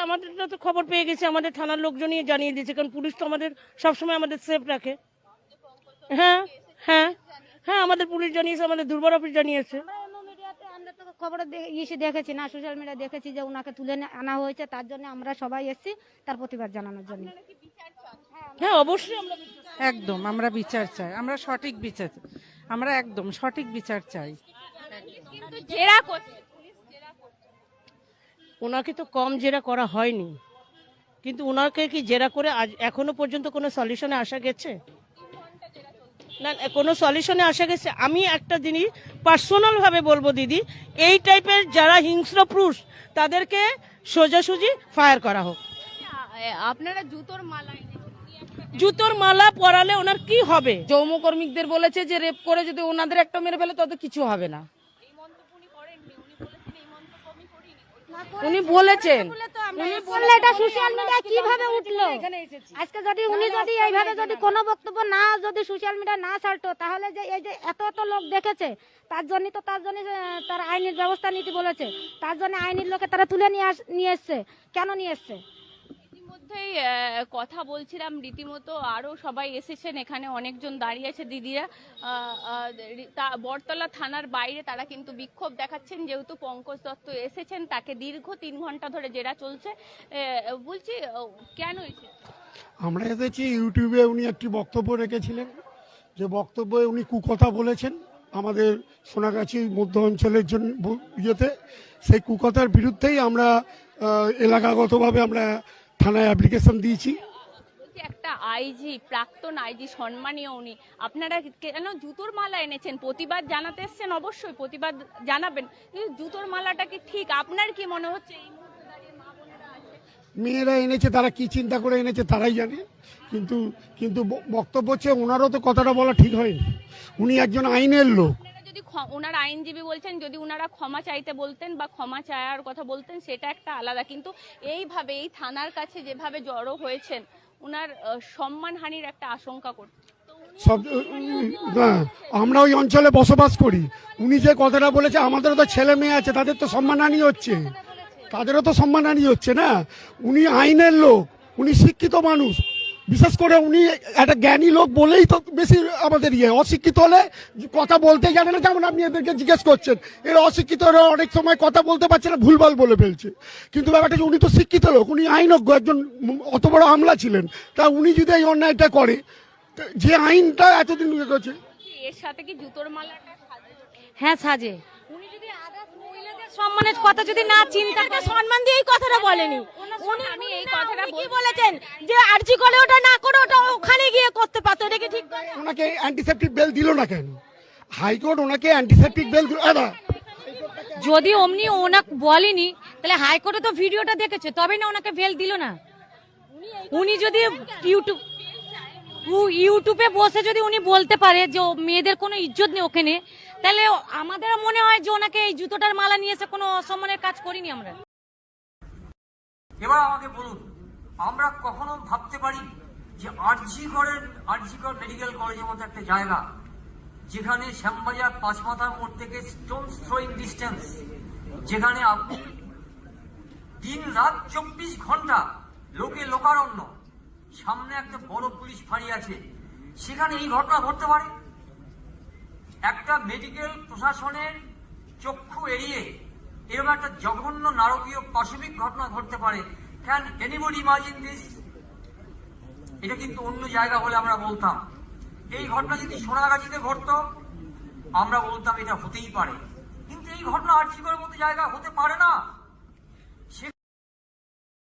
আমাদেরটা তো খবর পেয়ে গেছে, আমাদের থানার লোকজনই জানিয়ে দিয়েছে, কারণ পুলিশ তো আমাদের সবসময় আমাদের সেফ রাখে। হ্যাঁ হ্যাঁ হ্যাঁ, আমাদের পুলিশ জানিয়েছে, আমাদের দুর্বার অফিস জানিয়েছে। আমরা তো খবরে এসে দেখেছি না, সোশ্যাল মিডিয়া দেখেছি যে ওনাকে তুলে আনা হয়েছে, তার জন্য আমরা সবাই এসেছি তার প্রতিবাদ জানানোর জন্য। হ্যাঁ অবশ্যই আমরা একদম আমরা বিচার চাই, আমরা সঠিক বিচার, আমরা একদম সঠিক বিচার চাই। ওনাকে তো কম জেরা করা হয়নি, কিন্তু ওনাকে কি জেরা করে আজ এখনো পর্যন্ত কোনো সলিউশনে আসা গেছে? না, কোনো সলিউশনে আসা গেছে? আমি একটা জিনিস পার্সোনাল ভাবে বলবো দিদি, এই টাইপের যারা হিংস্র পুরুষ তাদেরকে সোজাসুজি ফায়ার করা হোক। আপনারা জুতোর মালা পরালে ওনার কি হবে? যৌমকর্মীদের বলেছে যে রেপ করে যদি ওনাদের একটা মেরে ফেলে তত কিছু হবে না। উনি বলেছেন, এটা সোশ্যাল মিডিয়া কিভাবে উঠলো? আজকে যদি উনি যদি এইভাবে যদি কোনো বক্তব্য না যদি সোশ্যাল মিডিয়া না ছাড়তো, তাহলে যে এই যে এত এত লোক দেখেছে, তার জন্য তার আইনের ব্যবস্থা নিতে বলেছে, তার জন্য আইনের লোকে তারা তুলে নিয়ে এসছে। কেন নিয়ে এসছে? ইতিমধ্যেই কথা বলছিলাম, রীতিমতো আরো সবাই এসেছেন, এখানে অনেকজন দাঁড়িয়ে আছে দিদিরা। বটতলা থানার বাইরে তারা কিন্তু বিক্ষোভ দেখাচ্ছেন, যেহেতু পঙ্কজ দত্ত এসেছেন, তাকে দীর্ঘ 3 ঘন্টা ধরে জেরা চলছে। বলছি কেন এসেছে? আমরা এসেছি, ইউটিউবে উনি একটি বক্তব্য রেখেছিলেন, যে বক্তব্যে উনি কুকথা বলেছেন আমাদের সোনাগাছি মধ্য অঞ্চলের জন্য ইয়েতে, সেই কুকথার বিরুদ্ধেই আমরা এলাকাগতভাবে আমরা থানায় অ্যাপ্লিকেশন দিয়েছি। একটা আইজি, প্রাক্তন আইজি সম্মানীয় উনি, আপনারা কেন জুতোর মালা এনেছেন? প্রতিবাদ জানাতে এসছেন, অবশ্যই প্রতিবাদ জানাবেন, কিন্তু জুতোর মালাটা কি ঠিক? আপনার কি মনে হচ্ছে এই মুহূর্তে দাঁড়িয়ে মা বোনেরা আসে? মেয়েরা এনেছে, তারা কি চিন্তা করে এনেছে তারাই জানে, কিন্তু কিন্তু বক্তব্য হচ্ছে ওনারও তো কথাটা বলা ঠিক হয়নি। উনি একজন আইনের লোক। যদি ওনারা আইনজীবী বলছেন, যদি ওনারা ক্ষমা চাইতে বলতেন বা ক্ষমা চাওয়ার কথা বলতেন সেটা একটা আলাদা, কিন্তু এইভাবে এই থানার কাছে যেভাবে জড়ো হয়েছেন, ওনার সম্মানহানির একটা আশঙ্কা করছে। সব না, আমরা ওই অঞ্চলে বসবাস করি। উনি যে কথাটা বলেছে, আমাদেরও তো ছেলে মেয়ে আছে, তাদের তো সম্মানহানি হচ্ছে, তাদেরও তো সম্মানহানি হচ্ছে না। উনি আইনের লোক, উনি শিক্ষিত মানুষ, বিশেষ করে উনি একটা জ্ঞানী লোক বলেই তো বেশি আমাদের অশিক্ষিত হলে কথা বলতে জানে না। যেমন আপনি এদেরকে জিজ্ঞেস করছেন, এরা অশিক্ষিত হলে অনেক সময় কথা বলতে পারছে না, ভুলভাল বলে ফেলছে, কিন্তু ব্যাপারটা যে উনি তো শিক্ষিত লোক, উনি আইনজ্ঞ, একজন অত বড় আমলা ছিলেন, তা উনি যদি এই অন্যায়টা করে, যে আইনটা এতদিন করছে, এর সাথে কি জুতোর মালাটা সাজে? হ্যাঁ সাজে। উনি যদি আদার্স মহিলাদের সম্মানের কথা যদি না চিন্তা করে, সম্মান দিয়ে এই কথাটা বলেনি। আমি এই কথাটা কি বলেছেন যে আরজি করে ওটা না করে ওটা ওখানে গিয়ে করতে পারতো, এটা কি ঠিক? ওনাকে অ্যান্টিসেপ্টিক বেল দিল না কেন? হাইকোর্ট ওনাকে অ্যান্টিসেপ্টিক বেল দিল। যদি অমনি ওনাকে বলেনি, তাহলে হাইকোর্টে তো ভিডিওটা দেখেছে, তবে না ওনাকে বেল দিল না। উনি যদি ইউটিউবে বসে যদি উনি বলতে পারে যে মেয়েদের কোনো ইজ্জত নেই ওখানে, তাহলে আমাদের মনে হয় যে ওনাকে এই জুতোটার মালা নিয়ে এসে কোনো অসম্মানের কাজ করিনি আমরা। এবার আমাকে বলুন, আমরা কখনো ভাবতে পারি যে আরজিকর মেডিকেল কলেজের মতো একটা জায়গা, যেখানে শ্যামবাজার পাঁচমাথার মোড় থেকে স্টোনস থ্রোয়িং ডিস্টেন্স, যেখানে আপনি দিন রাত 24 ঘন্টা লোকে লোকারণ্য, সামনে একটা বড় পুলিশ ফাঁড়ি আছে, সেখানে এই ঘটনা ঘটতে পারে? একটা মেডিকেল প্রশাসনের চক্ষু এড়িয়ে এরকম একটা জঘন্য নারকীয় পাশবিক ঘটনা ঘটতে পারে? Can anybody imagine this? এটা কিন্তু অন্য জায়গা হলে আমরা বলতাম, এই ঘটনা যদি সোনাগাছিতে ঘটতো আমরা বলতাম এটা হতেই পারে, কিন্তু এই ঘটনা আরজিকরের মতো জায়গা হতে পারে না।